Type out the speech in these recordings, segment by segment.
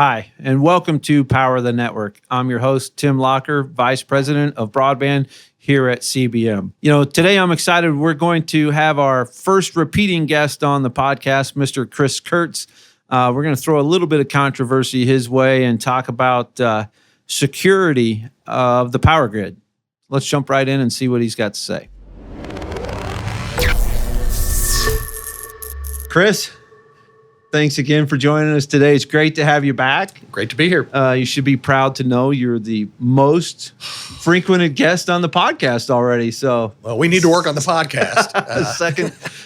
Hi, and welcome to Power the Network. I'm your host, Tim Locker, Vice President of Broadband here at CBM. Today I'm excited. We're going to have our first repeating guest on the podcast, Mr. Kurtz. We're going to throw a little bit of controversy his way and talk about security of the power grid. Let's jump right in and see what he's got to say. Chris, thanks again for joining us today. It's great to have you back. Great to be here. You should be proud to know you're the most frequented guest on the podcast already. So, well, we need to work on the podcast.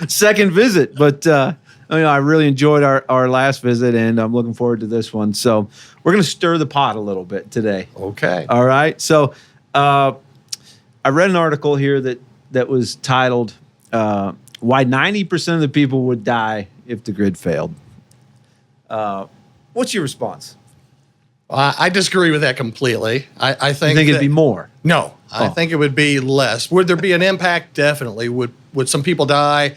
second visit, but I really enjoyed our last visit, and I'm looking forward to this one. So, we're going to stir the pot a little bit today. Okay. All right. So, I read an article here that was titled "Why 90% of the people would die if the grid failed." What's your response? I disagree with that completely. I think it'd be more? No, I think it would be less. Would there be an impact? Definitely. Would some people die?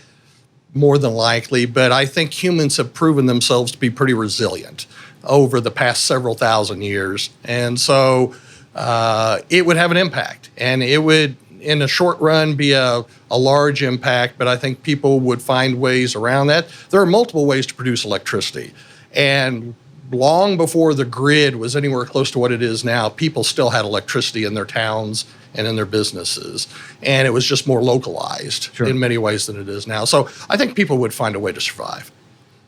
More than likely. But I think humans have proven themselves to be pretty resilient over the past several thousand years. And so it would have an impact. And it would, in a short run, be a large impact. But I think people would find ways around that. There are multiple ways to produce electricity. And long before the grid was anywhere close to what it is now, people still had electricity in their towns and in their businesses. And it was just more localized in many ways than it is now. So I think people would find a way to survive.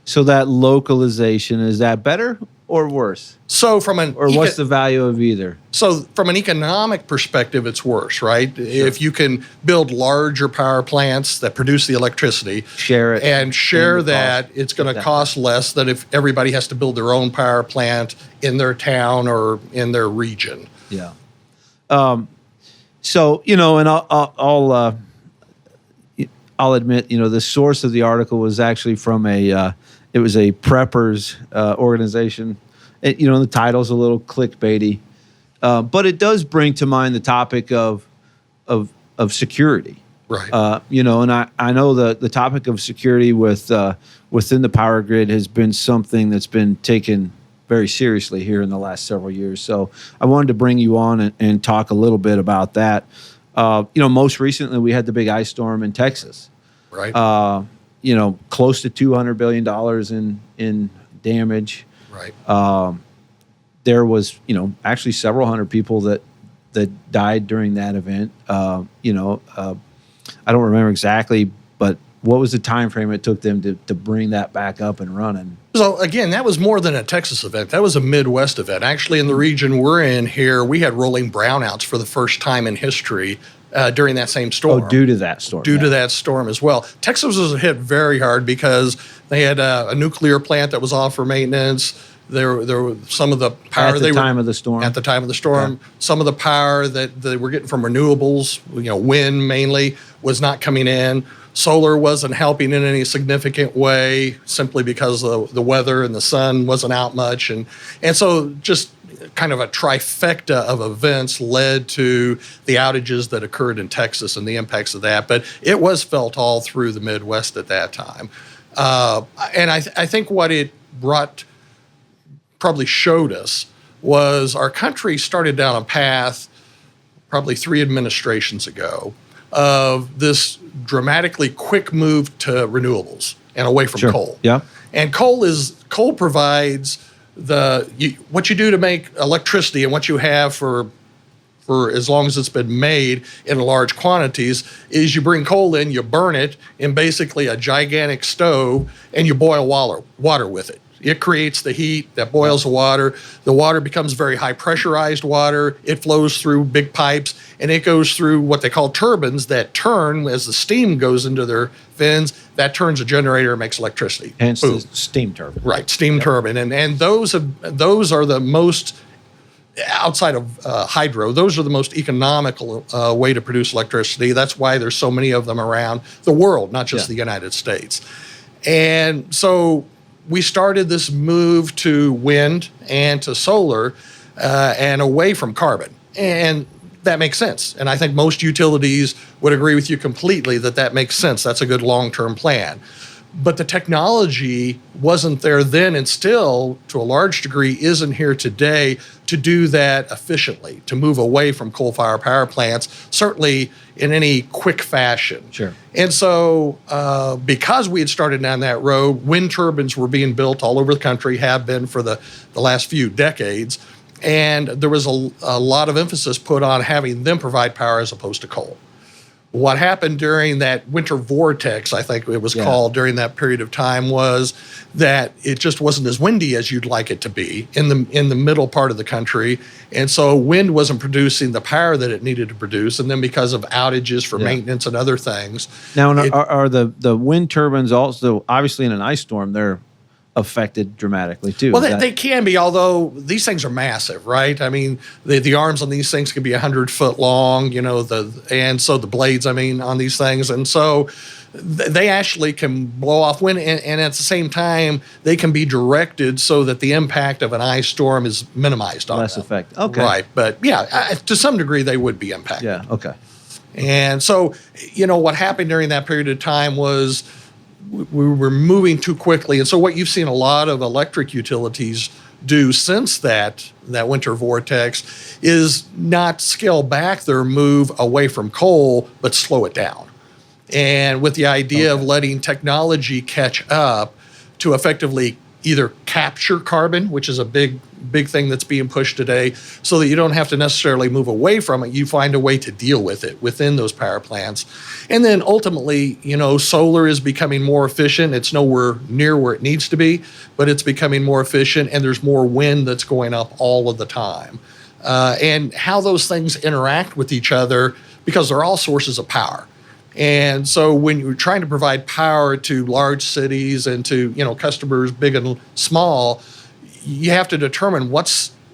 So that localization, is that better or worse? So what's the value of either? So from an economic perspective, it's worse, right? Sure. If you can build larger power plants that produce the electricity, share it, and share that, it's going to cost less than if everybody has to build their own power plant in their town or in their region. Yeah. So and I'll admit, the source of the article was actually from it was a preppers organization. The title's a little clickbaity, but it does bring to mind the topic of security. Right. And I know the topic of security within the power grid has been something that's been taken very seriously here in the last several years. So I wanted to bring you on and talk a little bit about that. Most recently we had the big ice storm in Texas. Right. Close to $200 billion in damage. Right. There was, actually several hundred people that died during that event. I don't remember exactly, but what was the time frame it took them to bring that back up and running? So again, that was more than a Texas event. That was a Midwest event. Actually, in the region we're in here, we had rolling brownouts for the first time in history during that same storm. Oh, due to that storm. To that storm as well. Texas was hit very hard because they had a nuclear plant that was off for maintenance. There were some of the power at the time of the storm. At the time of the storm, some of the power that they were getting from renewables, wind mainly, was not coming in. Solar wasn't helping in any significant way simply because the weather and the sun wasn't out much. And so just kind of a trifecta of events led to the outages that occurred in Texas and the impacts of that. But it was felt all through the Midwest at that time. And I think what it probably showed us was our country started down a path probably 3 administrations ago of this dramatically quick move to renewables and away from coal. Yeah. And coal provides what you do to make electricity and what you have for as long as it's been made in large quantities is you bring coal in, you burn it in basically a gigantic stove, and you boil water with it. It creates the heat that boils the water. The water becomes very high pressurized water. It flows through big pipes, and it goes through what they call turbines that turn as the steam goes into their fins. That turns a generator and makes electricity. Hence the steam turbine. Right, steam turbine. And those are the most, outside of hydro, those are the most economical way to produce electricity. That's why there's so many of them around the world, not just the United States. And so we started this move to wind and to solar and away from carbon. And that makes sense. And I think most utilities would agree with you completely that makes sense. That's a good long-term plan. but the technology wasn't there then, and still, to a large degree, isn't here today to do that efficiently, to move away from coal-fired power plants, certainly in any quick fashion. Sure. And so because we had started down that road, wind turbines were being built all over the country, have been for the last few decades, and there was a lot of emphasis put on having them provide power as opposed to coal. What happened during that winter vortex, I think it was called, during that period of time, was that it just wasn't as windy as you'd like it to be in the middle part of the country. And so wind wasn't producing the power that it needed to produce. And then because of outages for maintenance and other things. Now, are the wind turbines also, obviously in an ice storm, they're affected dramatically too? Well, they can be, although these things are massive, right? I mean, the arms on these things can be 100 foot long, and so the blades, on these things. And so they actually can blow off wind, and at the same time, they can be directed so that the impact of an ice storm is minimized on less them. effect. Okay. Right. But yeah, to some degree, they would be impacted. Yeah. Okay. And so, what happened during that period of time was we were moving too quickly. And so what you've seen a lot of electric utilities do since that winter vortex is not scale back their move away from coal, but slow it down. And with the idea of letting technology catch up to effectively either capture carbon, which is a big thing that's being pushed today, so that you don't have to necessarily move away from it. You find a way to deal with it within those power plants. And then ultimately, solar is becoming more efficient. It's nowhere near where it needs to be, but it's becoming more efficient, and there's more wind that's going up all of the time. And how those things interact with each other, because they're all sources of power. And so when you're trying to provide power to large cities and to, customers big and small, you have to determine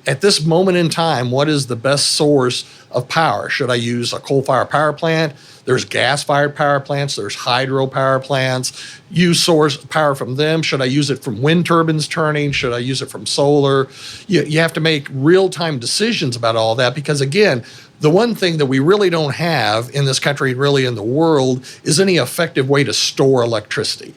at this moment in time, what is the best source of power? Should I use a coal-fired power plant? There's gas-fired power plants. There's hydro power plants. Use source power from them. Should I use it from wind turbines turning? Should I use it from solar? You have to make real-time decisions about all that, because, again, the one thing that we really don't have in this country, really in the world, is any effective way to store electricity.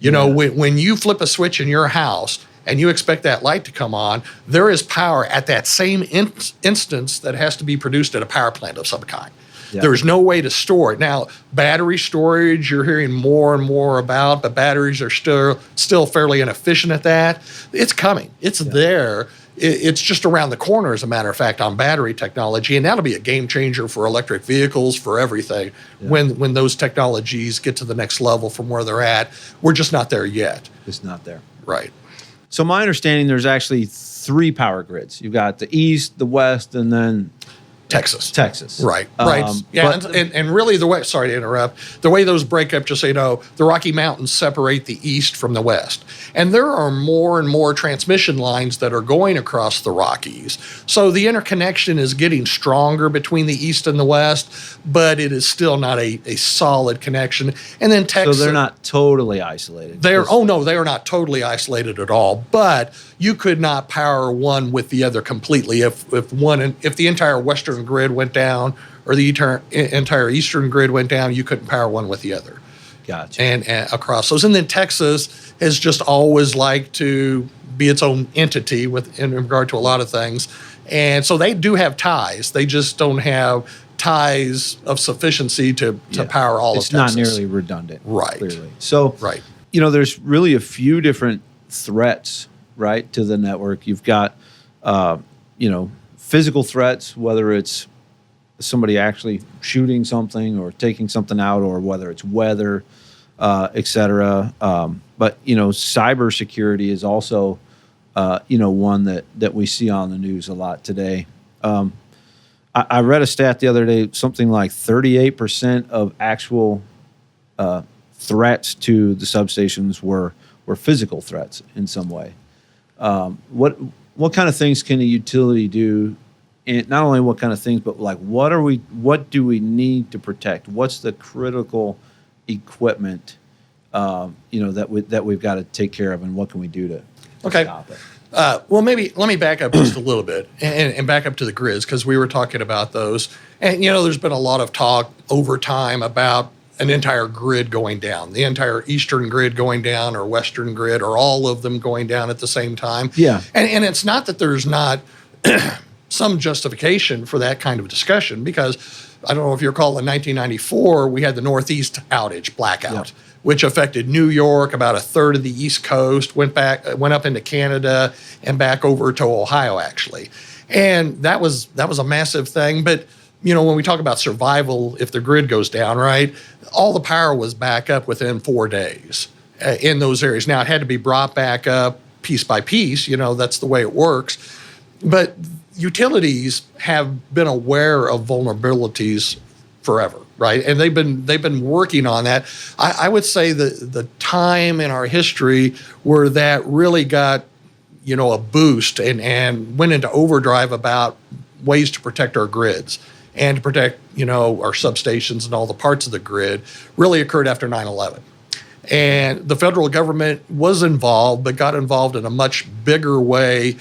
When you flip a switch in your house and you expect that light to come on, there is power at that same instance that has to be produced at a power plant of some kind. Yeah. There is no way to store it. Now, battery storage, you're hearing more and more about, but batteries are still fairly inefficient at that. It's coming. It's there. It's just around the corner, as a matter of fact, on battery technology, and that'll be a game changer for electric vehicles, for everything, when those technologies get to the next level from where they're at. We're just not there yet. It's not there. Right. So my understanding, there's actually 3 power grids. You've got the East, the West, and then Texas. Right. Yeah, and really sorry to interrupt, the way those break up, just so you know, the Rocky Mountains separate the East from the West. And there are more and more transmission lines that are going across the Rockies. So the interconnection is getting stronger between the East and the West, but it is still not a solid connection. And then Texas. So they're not totally isolated. They are not totally isolated at all. But you could not power one with the other completely. If the entire Western grid went down, or the entire Eastern grid went down, you couldn't power one with the other. Gotcha. And across those. And then Texas has just always liked to be its own entity in regard to a lot of things. And so they do have ties. They just don't have ties of sufficiency to power all of Texas. It's not nearly redundant. Right. Clearly. So, right. There's really a few different threats, right, to the network. You've got, physical threats, whether it's somebody actually shooting something or taking something out, or whether it's weather, et cetera. But, cybersecurity is also, one that we see on the news a lot today. I read a stat the other day, something like 38% of actual threats to the substations were physical threats in some way. What kind of things can a utility do? And not only what kind of things, but like what do we need to protect? What's the critical equipment that we've got to take care of, and what can we do to stop it? Well, maybe let me back up just a little bit and back up to the grids, because we were talking about those. And, there's been a lot of talk over time about an entire grid going down, the entire eastern grid going down or western grid or all of them going down at the same time. Yeah. And it's not that there's not some justification for that kind of discussion, because I don't know if you recall in 1994, we had the Northeast outage blackout, which affected New York, about a third of the East Coast, went up into Canada and back over to Ohio, actually. And that was a massive thing. But, when we talk about survival, if the grid goes down, right, all the power was back up within 4 days in those areas. Now, it had to be brought back up piece by piece. That's the way it works. But utilities have been aware of vulnerabilities forever, right? And they've been working on that. I would say the time in our history where that really got, a boost and went into overdrive about ways to protect our grids and to protect, our substations and all the parts of the grid really occurred after 9/11. And the federal government was involved, but got involved in a much bigger way,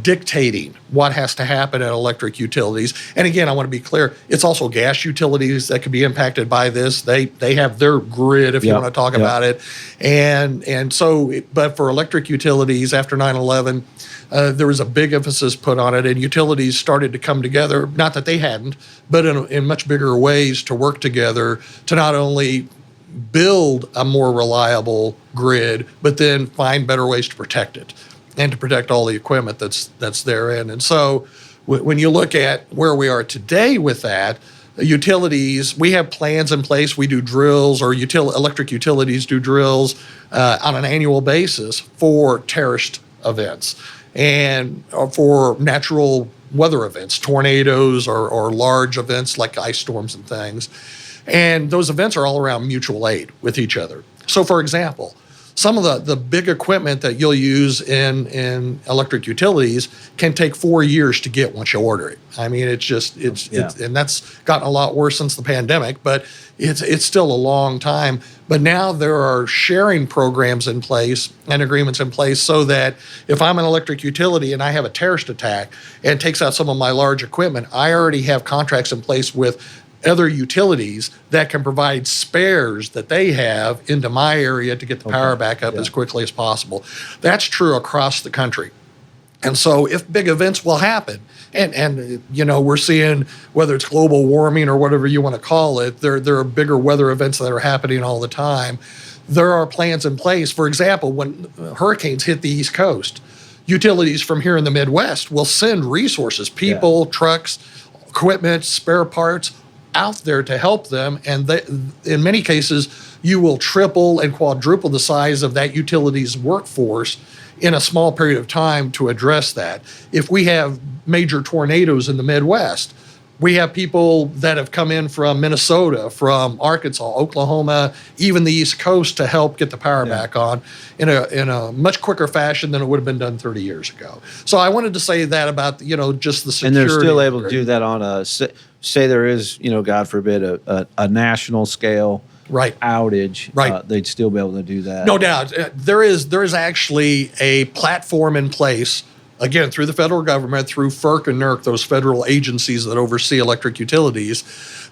dictating what has to happen at electric utilities. And again, I want to be clear, it's also gas utilities that could be impacted by this. They have their grid, if you want to talk about it. And so, but for electric utilities after 9/11, there was a big emphasis put on it, and utilities started to come together, not that they hadn't, but in much bigger ways to work together to not only build a more reliable grid, but then find better ways to protect it and to protect all the equipment that's therein. And so when you look at where we are today with that, utilities, we have plans in place. We do drills, or electric utilities do drills on an annual basis for terrorist events and for natural weather events, tornadoes or large events like ice storms and things. And those events are all around mutual aid with each other. So, for example, some of the big equipment that you'll use in electric utilities can take 4 years to get once you order it. I mean, it's and that's gotten a lot worse since the pandemic, but it's still a long time. But now there are sharing programs in place and agreements in place so that if I'm an electric utility and I have a terrorist attack and it takes out some of my large equipment, I already have contracts in place with other utilities that can provide spares that they have into my area to get the power back up as quickly as possible. That's true across the country. And so if big events will happen, and we're seeing, whether it's global warming or whatever you want to call it, there are bigger weather events that are happening all the time. There are plans in place. For example, when hurricanes hit the East Coast, utilities from here in the Midwest will send resources, people, trucks, equipment, spare parts, out there to help them, and in many cases, you will triple and quadruple the size of that utility's workforce in a small period of time to address that. If we have major tornadoes in the Midwest, we have people that have come in from Minnesota, from Arkansas, Oklahoma, even the East Coast to help get the power back on in a much quicker fashion than it would have been done 30 years ago. So I wanted to say that about, just the security. And they're still able to do that on say there is, God forbid, a national scale outage. Right. They'd still be able to do that. No doubt. There is actually a platform in place, again, through the federal government, through FERC and NERC, those federal agencies that oversee electric utilities,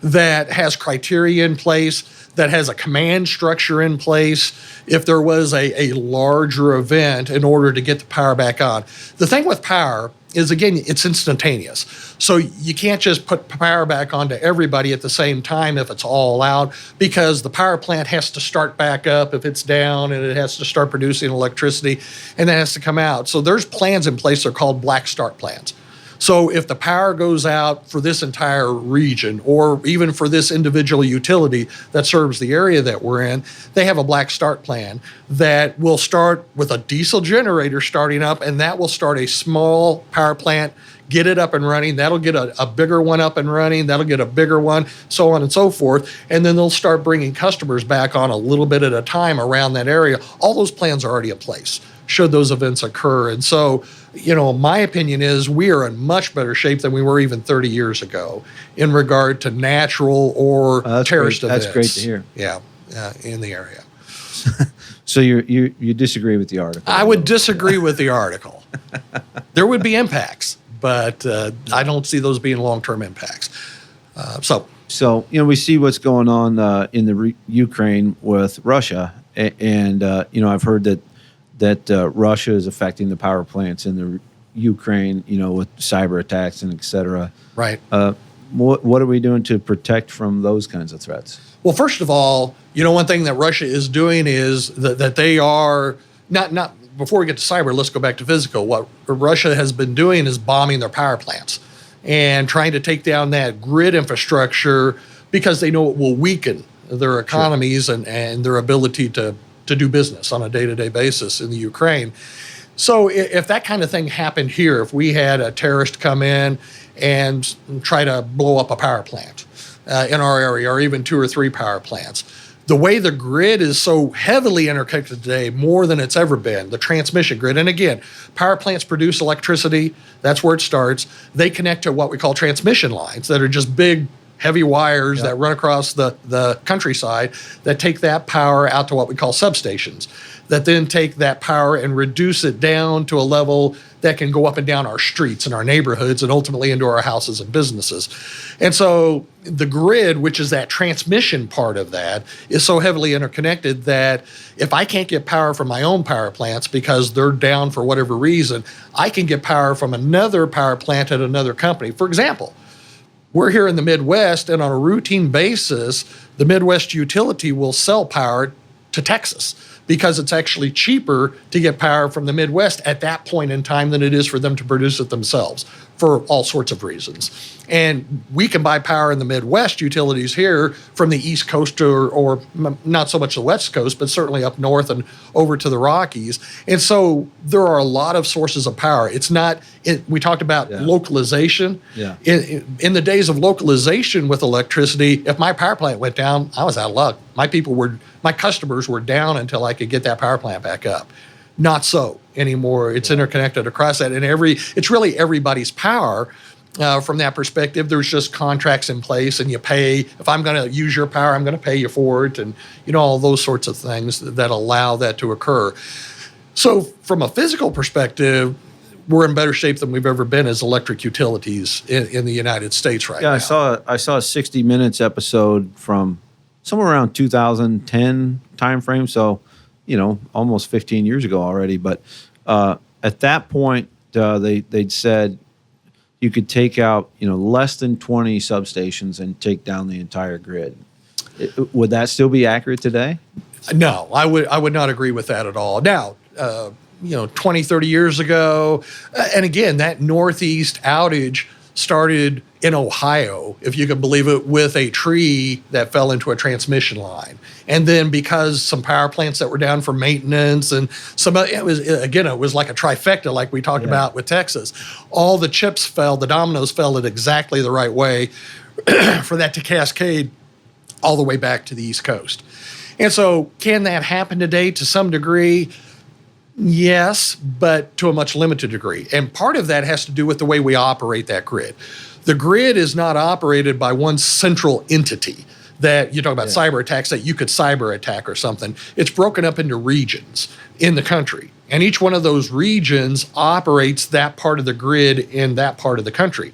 that has criteria in place, that has a command structure in place if there was a larger event in order to get the power back on. The thing with power is, again, it's instantaneous. So you can't just put power back on to everybody at the same time if it's all out, because the power plant has to start back up if it's down, and it has to start producing electricity, and that has to come out. So there's plans in place. They're called black start plans. So if the power goes out for this entire region, or even for this individual utility that serves the area that we're in, they have a black start plan that will start with a diesel generator starting up, and that will start a small power plant, get it up and running. That'll get a bigger one up and running. That'll get a bigger one, so on and so forth. And then they'll start bringing customers back on a little bit at a time around that area. All those plans are already in place should those events occur. And so, my opinion is we are in much better shape than we were even 30 years ago in regard to natural or terrorist events. That's great to hear. Yeah, in the area. So you disagree with the article? I would disagree with the article. There would be impacts, but I don't see those being long-term impacts. So, we see what's going on in the Ukraine with Russia, and I've heard that Russia is affecting the power plants in the Ukraine, with cyber attacks and et cetera. Right. What are we doing to protect from those kinds of threats? Well, first of all, one thing that Russia is doing is that they are not. Before we get to cyber, let's go back to physical. What Russia has been doing is bombing their power plants and trying to take down that grid infrastructure because they know it will weaken their economies and their ability to do business on a day-to-day basis in the Ukraine. So if that kind of thing happened here, if we had a terrorist come in and try to blow up a power plant in our area, or even 2 or 3 power plants, the way the grid is so heavily interconnected today, more than it's ever been, the transmission grid. And again, power plants produce electricity. That's where it starts. They connect to what we call transmission lines that are just big, heavy wires that run across the countryside that take that power out to what we call substations, that then take that power and reduce it down to a level that can go up and down our streets and our neighborhoods and ultimately into our houses and businesses. And so the grid, which is that transmission part of that, is so heavily interconnected that if I can't get power from my own power plants because they're down for whatever reason, I can get power from another power plant at another company. For example, we're here in the Midwest, and on a routine basis, the Midwest utility will sell power to Texas because it's actually cheaper to get power from the Midwest at that point in time than it is for them to produce it themselves for all sorts of reasons. And we can buy power in the Midwest utilities here from the East Coast or not so much the West Coast, but certainly up north and over to the Rockies. And so there are a lot of sources of power. It's not, we talked about localization. Yeah. In the days of localization with electricity, if my power plant went down, I was out of luck. My customers were down until I could get that power plant back up. Not so anymore. It's interconnected across that, and it's really everybody's power. From that perspective, there's just contracts in place, and you pay. If I'm going to use your power, I'm going to pay you for it, and all those sorts of things that allow that to occur. So, from a physical perspective, we're in better shape than we've ever been as electric utilities in the United States right now. I saw a 60 Minutes episode from somewhere around 2010 timeframe. So, almost 15 years ago already. But at that point, they'd said you could take out, less than 20 substations and take down the entire grid. Would that still be accurate today? No, I would not agree with that at all. Now, 20, 30 years ago, and again, that Northeast outage started in Ohio, if you can believe it, with a tree that fell into a transmission line. And then because some power plants that were down for maintenance and it was like a trifecta like we talked about with Texas. All the chips fell, the dominoes fell at exactly the right way for that to cascade all the way back to the East Coast. And so can that happen today to some degree? Yes, but to a much limited degree. And part of that has to do with the way we operate that grid. The grid is not operated by one central entity that you talk about cyber attacks that you could cyber attack or something. It's broken up into regions in the country. And each one of those regions operates that part of the grid in that part of the country.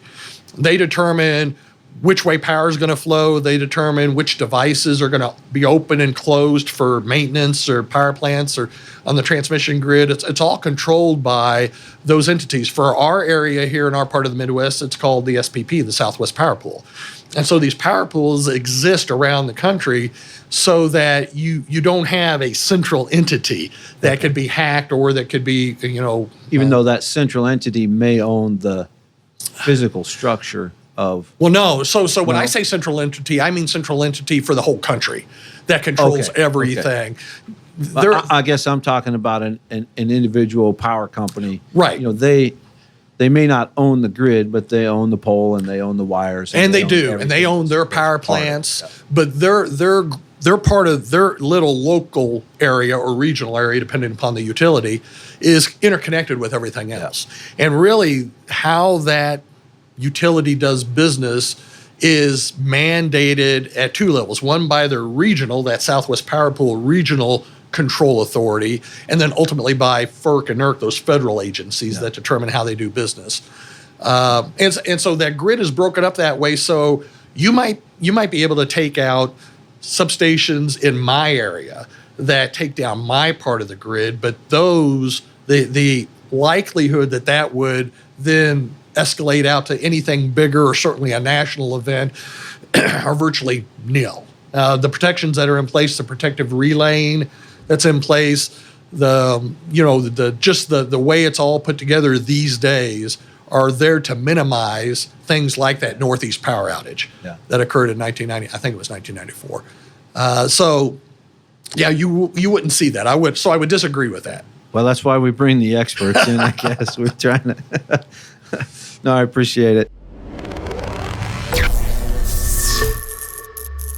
They determine which way power is going to flow. They determine which devices are going to be open and closed for maintenance or power plants or on the transmission grid. It's all controlled by those entities. For our area here in our part of the Midwest, it's called the SPP, the Southwest Power Pool. And so these power pools exist around the country so that you don't have a central entity that could be hacked or that could be, Even though that central entity may own the physical structure of... Well, no. So when I say central entity, I mean central entity for the whole country that controls everything. Okay. I guess I'm talking about an individual power company. Right. They may not own the grid, but they own the pole and they own the wires. And they do. And they own their power plants. But they're part of their little local area or regional area, depending upon the utility, is interconnected with everything else. And really how that utility does business is mandated at 2 levels. One by their regional, that Southwest Power Pool regional control authority, and then ultimately by FERC and NERC, those federal agencies that determine how they do business. And so that grid is broken up that way. So you might be able to take out substations in my area that take down my part of the grid, but the likelihood that would then escalate out to anything bigger, or certainly a national event, are virtually nil. The protections that are in place, the protective relaying that's in place, the way it's all put together these days are there to minimize things like that Northeast power outage that occurred in 1990. I think it was 1994. You wouldn't see that. I would disagree with that. Well, that's why we bring the experts in, I guess. We're trying to. No, I appreciate it.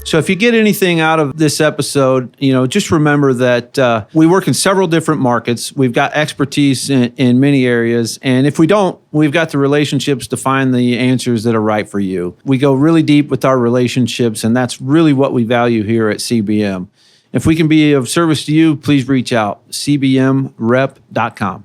So if you get anything out of this episode, just remember that we work in several different markets. We've got expertise in many areas. And if we don't, we've got the relationships to find the answers that are right for you. We go really deep with our relationships, and that's really what we value here at CBM. If we can be of service to you, please reach out, cbmrep.com.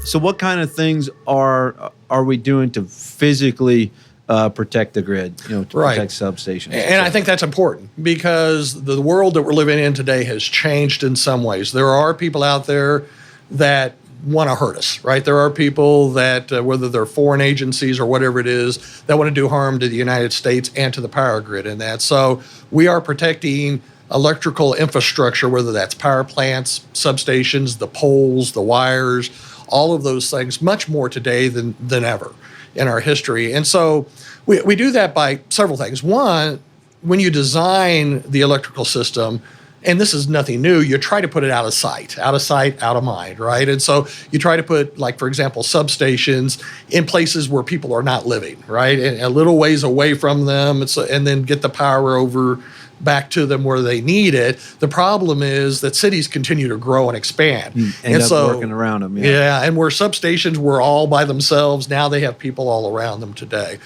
So what kind of things are we doing to physically protect the grid, to protect substations? And I think that's important because the world that we're living in today has changed in some ways. There are people out there that want to hurt us, right? There are people that, whether they're foreign agencies or whatever it is, that want to do harm to the United States and to the power grid and that. So we are protecting electrical infrastructure, whether that's power plants, substations, the poles, the wires, all of those things, much more today than ever in our history. And so we do that by several things. One, when you design the electrical system, and this is nothing new, you try to put it out of sight, out of mind, right? And so you try to put, like, for example, substations in places where people are not living, right? And a little ways away from them, and then get the power over back to them where they need it. The problem is that cities continue to grow and expand. End up working around them. Yeah, and where substations were all by themselves, now they have people all around them today.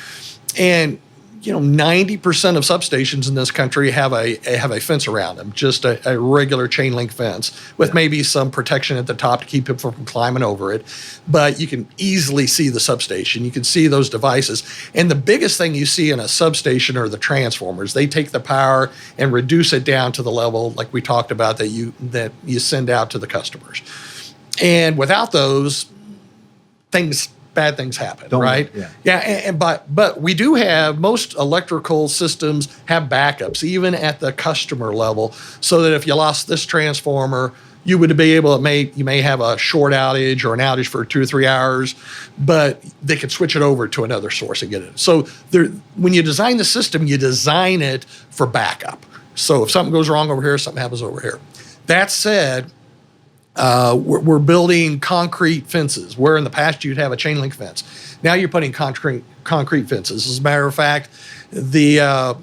And 90% of substations in this country have a fence around them, just a regular chain link fence with maybe some protection at the top to keep people from climbing over it. But you can easily see the substation. You can see those devices. And the biggest thing you see in a substation are the transformers. They take the power and reduce it down to the level, like we talked about, that you send out to the customers. And without those, bad things happen, right? Yeah. But we do have, most electrical systems have backups, even at the customer level, so that if you lost this transformer, you would be able to you may have a short outage or an outage for 2 or 3 hours, but they could switch it over to another source and get it. So when you design the system, you design it for backup. So if something goes wrong over here, something happens over here. That said, we're building concrete fences, where in the past you'd have a chain link fence. Now you're putting concrete fences. As a matter of fact, the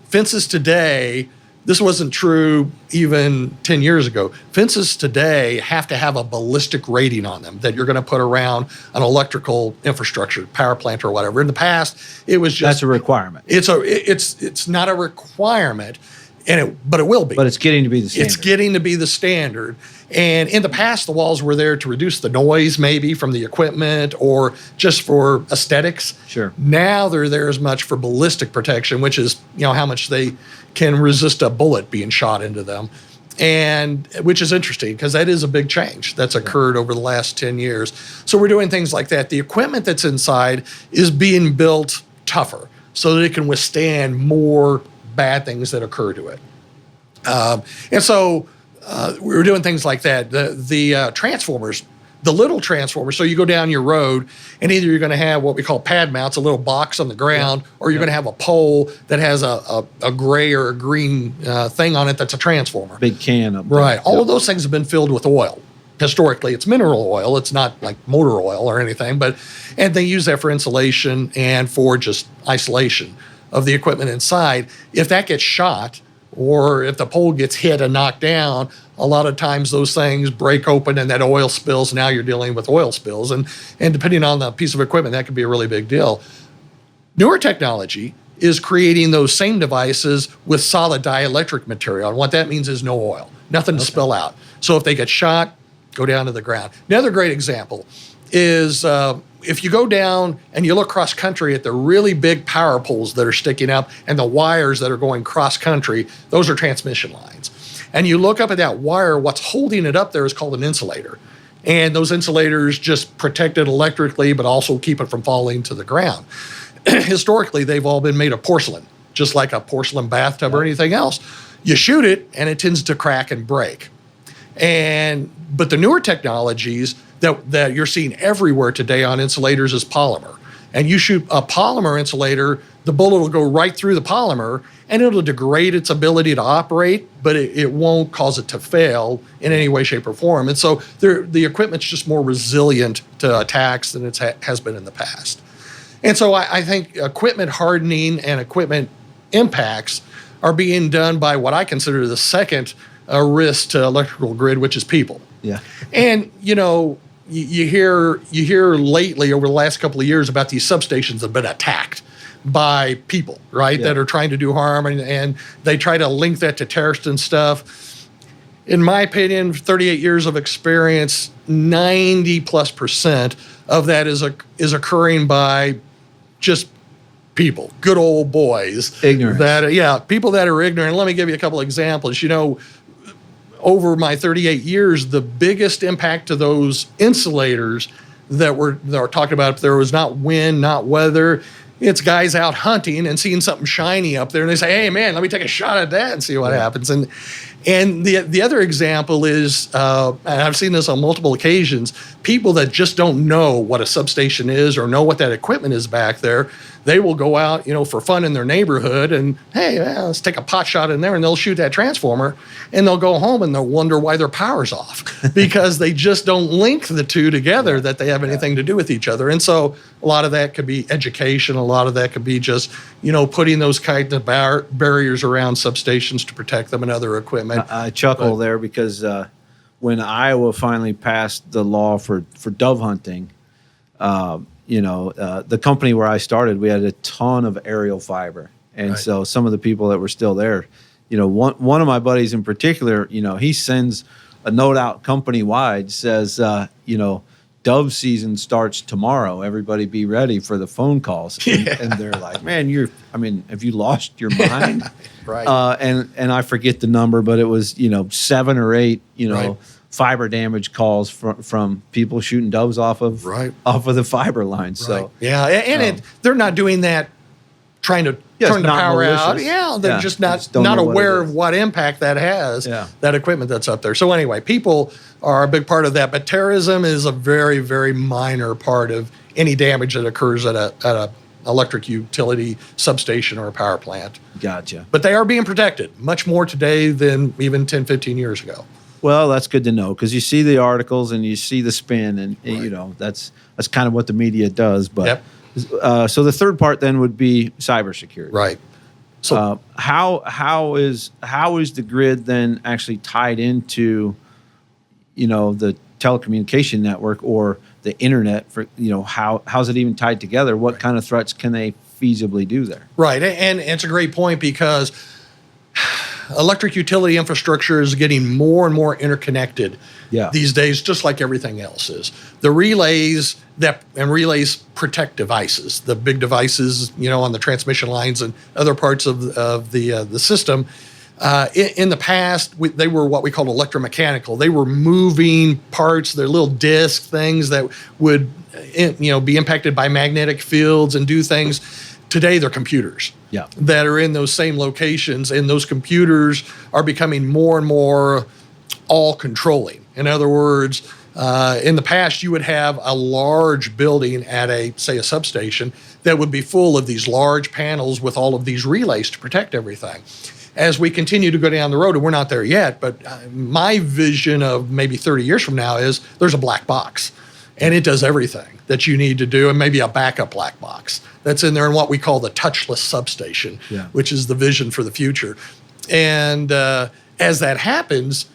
fences today, this wasn't true even 10 years ago. Fences today have to have a ballistic rating on them that you're going to put around an electrical infrastructure, power plant or whatever. In the past, it was just... That's a requirement. It's not a requirement, but it will be. But it's getting to be the standard. It's getting to be the standard. And in the past, the walls were there to reduce the noise maybe from the equipment or just for aesthetics. Sure. Now they're there as much for ballistic protection, which is, how much they can resist a bullet being shot into them. And which is interesting because that is a big change that's occurred over the last 10 years. So we're doing things like that. The equipment that's inside is being built tougher so that it can withstand more bad things that occur to it. And so we were doing things like that. The transformers, the little transformers, so you go down your road and either you're going to have what we call pad mounts, a little box on the ground, or you're going to have a pole that has a gray or a green thing on it that's a transformer. Big can up there. Right. All of those things have been filled with oil. Historically, it's mineral oil. It's not like motor oil or anything, and they use that for insulation and for just isolation of the equipment inside. If that gets shot, or if the pole gets hit and knocked down, a lot of times those things break open and that oil spills. Now you're dealing with oil spills. And depending on the piece of equipment, that could be a really big deal. Newer technology is creating those same devices with solid dielectric material. And what that means is no oil, nothing to spill out. So if they get shot, go down to the ground. Another great example is if you go down and you look cross country at the really big power poles that are sticking up and the wires that are going cross country, those are transmission lines. And you look up at that wire, what's holding it up there is called an insulator. And those insulators just protect it electrically, but also keep it from falling to the ground. Historically, they've all been made of porcelain, just like a porcelain bathtub or anything else. You shoot it, and it tends to crack and break. But the newer technologies that you're seeing everywhere today on insulators is polymer. And you shoot a polymer insulator, the bullet will go right through the polymer, and it'll degrade its ability to operate, but it won't cause it to fail in any way, shape, or form. And so the equipment's just more resilient to attacks than it has been in the past. And so I think equipment hardening and equipment impacts are being done by what I consider the second risk to electrical grid, which is people. Yeah. And, you hear lately over the last couple of years about these substations that have been attacked by people, right, that are trying to do harm, and they try to link that to terrorists and stuff. In my opinion, 38 years of experience, 90+% of that is occurring by just people, good old boys. Ignorant. People that are ignorant. Let me give you a couple of examples. Over my 38 years, the biggest impact to those insulators that we're talking about, if there was not wind, not weather, it's guys out hunting and seeing something shiny up there, and they say, "Hey, man, let me take a shot at that and see what happens." And the other example is, and I've seen this on multiple occasions, people that just don't know what a substation is or know what that equipment is back there. They will go out, for fun in their neighborhood, and hey, let's take a pot shot in there, and they'll shoot that transformer, and they'll go home and they'll wonder why their power's off because they just don't link the two together, that they have anything to do with each other. And so a lot of that could be education. A lot of that could be just, putting those kind of barriers around substations to protect them and other equipment. I chuckle there because when Iowa finally passed the law for dove hunting, the company where I started, we had a ton of aerial fiber. And so some of the people that were still there, one of my buddies in particular, he sends a note out company wide, says, dove season starts tomorrow. Everybody be ready for the phone calls. And they're like, man, have you lost your mind? Right. And I forget the number, but it was, 7 or 8, fiber damage calls from people shooting doves off of the fiber line. So they're not doing that trying to turn the power out. Yeah, they're just not aware of what impact that has, that equipment that's up there. So anyway, people are a big part of that, but terrorism is a very, very minor part of any damage that occurs at a electric utility substation or a power plant. Gotcha. But they are being protected much more today than even 10, 15 years ago. Well, that's good to know because you see the articles and you see the spin, and that's kind of what the media does. But so the third part then would be cybersecurity, right? So how is the grid then actually tied into the telecommunication network or the internet? For how's it even tied together? What kind of threats can they feasibly do there? Right, and it's a great point because electric utility infrastructure is getting more and more interconnected these days, just like everything else is. The relays protect devices, the big devices, on the transmission lines and other parts of the system. In the past, they were what we called electromechanical. They were moving parts, their little disc things that would be impacted by magnetic fields and do things. Today, they're computers that are in those same locations, and those computers are becoming more and more all-controlling. In other words, in the past, you would have a large building at a substation that would be full of these large panels with all of these relays to protect everything. As we continue to go down the road, and we're not there yet, but my vision of maybe 30 years from now is there's a black box. And it does everything that you need to do, and maybe a backup black box that's in there in what we call the touchless substation, which is the vision for the future. And as that happens,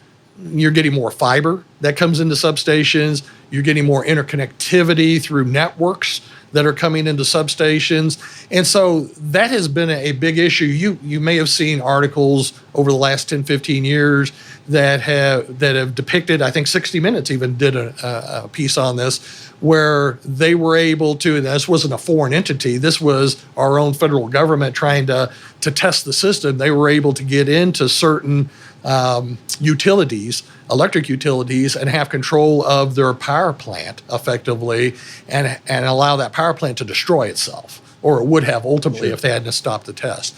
you're getting more fiber that comes into substations. You're getting more interconnectivity through networks that are coming into substations. And so that has been a big issue. You may have seen articles over the last 10, 15 years that have depicted, I think 60 Minutes even did a piece on this, where they were able to, and this wasn't a foreign entity, this was our own federal government trying to test the system. They were able to get into certain utilities, electric utilities, and have control of their power plant effectively, and allow that power plant to destroy itself, or it would have ultimately if they hadn't stopped the test.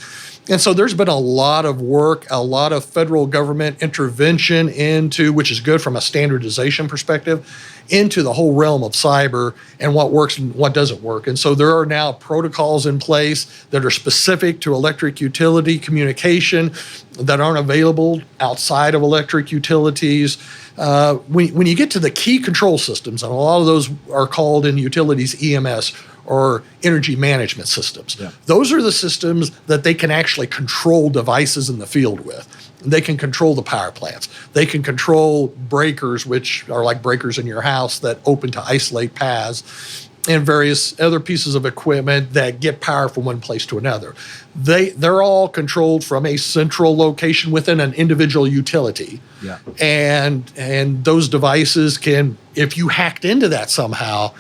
And so there's been a lot of work, a lot of federal government intervention into, which is good from a standardization perspective, into the whole realm of cyber and what works and what doesn't work. And so there are now protocols in place that are specific to electric utility communication that aren't available outside of electric utilities. When you get to the key control systems, and a lot of those are called in utilities EMS, or energy management systems. Yeah. Those are the systems that they can actually control devices in the field with. They can control the power plants. They can control breakers, which are like breakers in your house that open to isolate paths, and various other pieces of equipment that get power from one place to another. They're all controlled from a central location within an individual utility. Yeah. And those devices can, if you hacked into that somehow,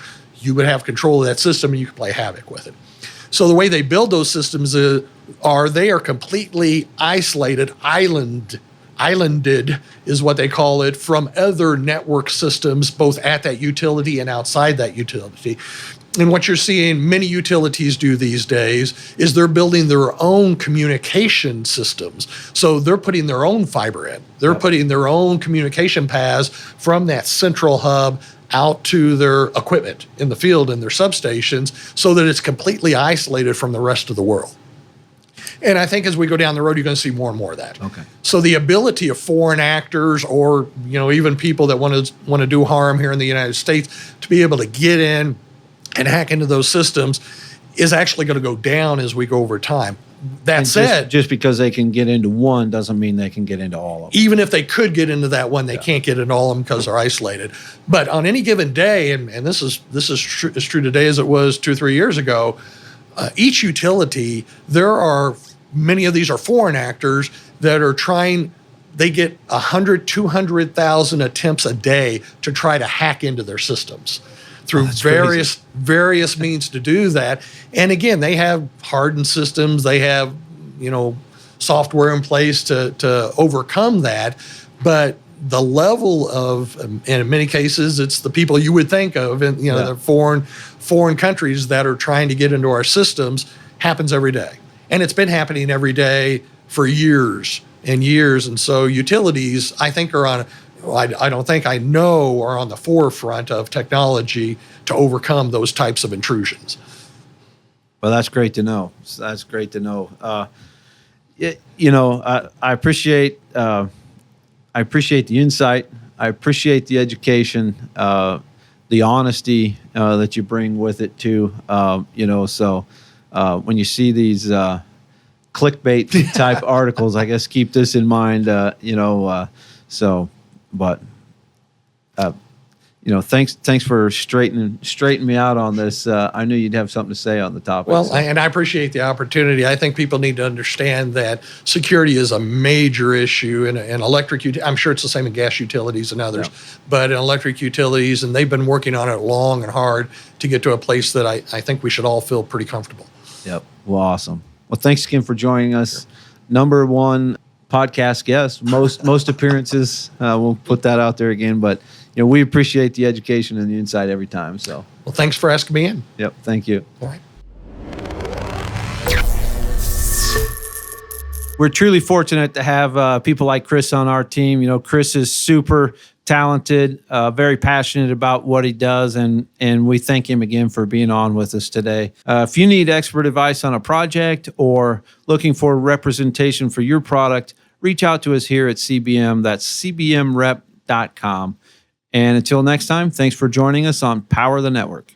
you would have control of that system and you could play havoc with it. So the way they build those systems they are completely isolated, islanded is what they call it, from other network systems, both at that utility and outside that utility. And what you're seeing many utilities do these days is they're building their own communication systems. So they're putting their own fiber in. They're putting their own communication paths from that central hub out to their equipment in the field and their substations, so that it's completely isolated from the rest of the world. And I think as we go down the road, you're going to see more and more of that. Okay. So the ability of foreign actors, or even people that want to do harm here in the United States, to be able to get in and hack into those systems is actually going to go down as we go over time. That said, just because they can get into one doesn't mean they can get into all of them. Even if they could get into that one, they can't get into all of them because they're isolated. But on any given day, and this is as true today as it was 2 or 3 years ago, each utility, there are many of these are foreign actors that are trying. They get 100, 200,000 attempts a day to try to hack into their systems through various means to do that. And again, they have hardened systems. They have, software in place to overcome that. But the level of, and in many cases, it's the people you would think of, and the foreign countries that are trying to get into our systems, happens every day. And it's been happening every day for years and years. And so utilities, I think, are on, I don't think, I know, are on the forefront of technology to overcome those types of intrusions. Well, that's great to know. That's great to know. I appreciate the insight. I appreciate the education, the honesty that you bring with it too. So when you see these clickbait type articles, I guess keep this in mind. Thanks for straightening me out on this. I knew you'd have something to say on the topic. Well, and I appreciate the opportunity. I think people need to understand that security is a major issue in electric. I'm sure it's the same in gas utilities and others, but in electric utilities, and they've been working on it long and hard to get to a place that I think we should all feel pretty comfortable. Yep. Well, awesome. Well, thanks again for joining us. Sure. Number one podcast guest, most appearances. We'll put that out there again, but we appreciate the education and the insight every time. So, well, thanks for asking me in. Yep, thank you. All right. We're truly fortunate to have people like Chris on our team. Chris is super talented, very passionate about what he does, and we thank him again for being on with us today. If you need expert advice on a project or looking for representation for your product, reach out to us here at CBM. That's cbmrep.com. And until next time, thanks for joining us on Power the Network.